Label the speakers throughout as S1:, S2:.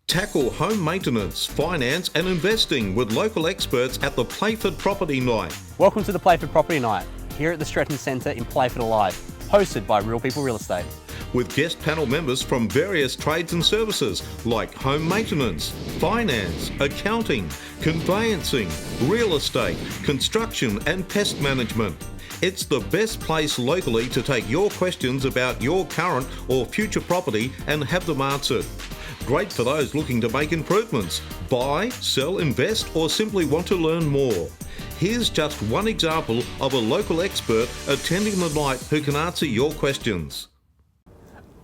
S1: Tackle home maintenance, finance and investing with local experts at the Playford Property Night.
S2: Welcome to the Playford Property Night, here at the Stretton Centre in Playford Alive, hosted by Real People Real Estate.
S1: With guest panel members from various trades and services like home maintenance, finance, accounting, conveyancing, real estate, construction and pest management. It's the best place locally to take your questions about your current or future property and have them answered. Great for those looking to make improvements, buy, sell, invest, or simply want to learn more. Here's just one example of a local expert attending the night who can answer your questions.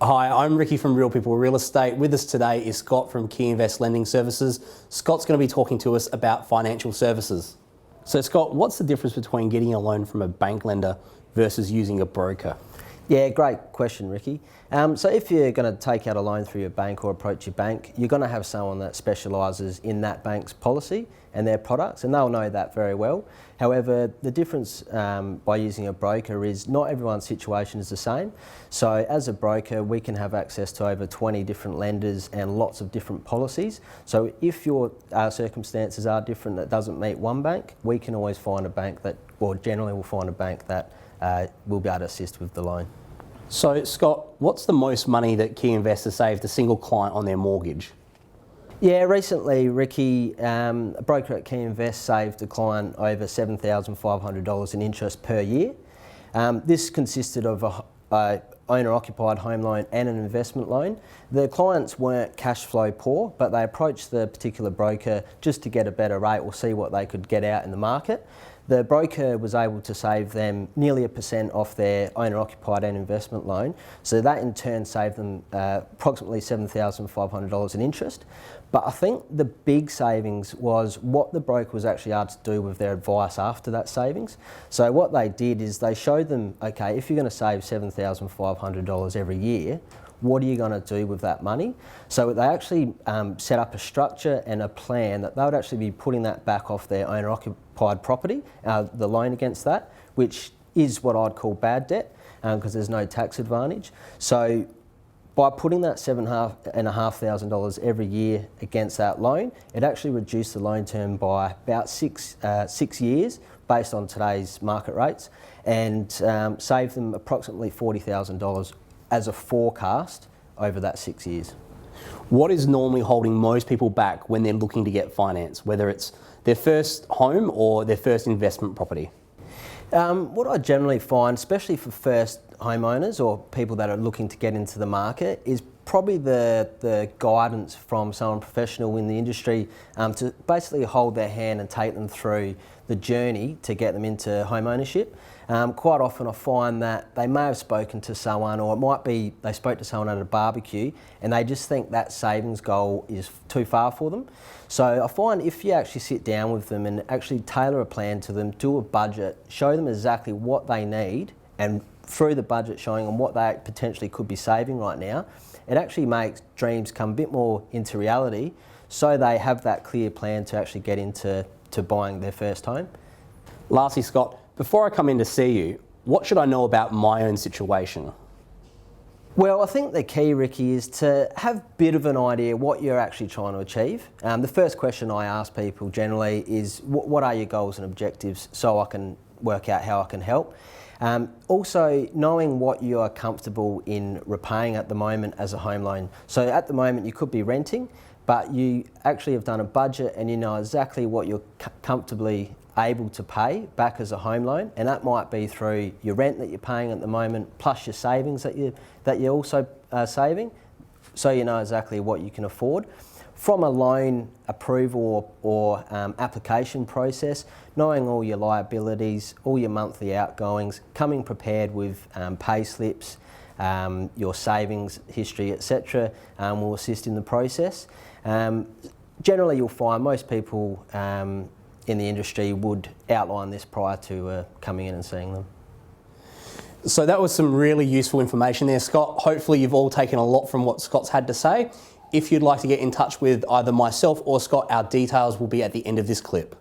S2: Hi, I'm Ricky from Real People Real Estate. With us today is Scott from Key Invest Lending Services. Scott's going to be talking to us about financial services. So Scott, what's the difference between getting a loan from a bank lender versus using a broker?
S3: Yeah, great question, Ricky. So if you're going to take out a loan through your bank or approach your bank, you're going to have someone that specialises in that bank's policy and their products, and they'll know that very well. However, the difference by using a broker is not everyone's situation is the same. So as a broker, we can have access to over 20 different lenders and lots of different policies. So if your circumstances are different that doesn't meet one bank, we can always find a bank that, or generally we'll find a bank that will be able to assist with the loan.
S2: So Scott, what's the most money that Key Invest has saved a single client on their mortgage?
S3: Yeah, recently, Ricky, a broker at Key Invest saved a client over $7,500 in interest per year. This consisted of a owner-occupied home loan and an investment loan. The clients weren't cash flow poor, but they approached the particular broker just to get a better rate or see what they could get out in the market. The broker was able to save them nearly 1% off their owner-occupied and investment loan, so that in turn saved them approximately $7,500 in interest. But I think the big savings was what the broker was actually able to do with their advice after that savings. So what they did is they showed them, okay, if you're going to save $7,500 every year, what are you going to do with that money? So they actually set up a structure and a plan that they would actually be putting that back off their owner-occupied property, the loan against that, which is what I'd call bad debt because there's no tax advantage. So by putting that $7,500 every year against that loan, it actually reduced the loan term by about six years based on today's market rates and saved them approximately $40,000 as a forecast over that 6 years.
S2: What is normally holding most people back when they're looking to get finance, whether it's their first home or their first investment property?
S3: What I generally find, especially for first homeowners or people that are looking to get into the market, is probably the guidance from someone professional in the industry to basically hold their hand and take them through the journey to get them into home ownership. Quite often I find that they may have spoken to someone, or it might be they spoke to someone at a barbecue and they just think that savings goal is too far for them. So I find if you actually sit down with them and actually tailor a plan to them, do a budget, show them exactly what they need, and through the budget showing them what they potentially could be saving right now, it actually makes dreams come a bit more into reality, so they have that clear plan to actually get into buying their first home.
S2: Lastly, Scott, before I come in to see you, what should I know about my own situation?
S3: Well, I think the key, Ricky, is to have a bit of an idea what you're actually trying to achieve. The first question I ask people generally is, what are your goals and objectives, so I can work out how I can help. Also, knowing what you are comfortable in repaying at the moment as a home loan. So at the moment you could be renting, but you actually have done a budget and you know exactly what you're comfortably able to pay back as a home loan, and that might be through your rent that you're paying at the moment plus your savings that you're also saving, so you know exactly what you can afford. From a loan approval or application process, knowing all your liabilities, all your monthly outgoings, coming prepared with pay slips, your savings history, etc., will assist in the process. Generally, you'll find most people in the industry would outline this prior to coming in and seeing them.
S2: So that was some really useful information there, Scott. Hopefully you've all taken a lot from what Scott's had to say. If you'd like to get in touch with either myself or Scott, our details will be at the end of this clip.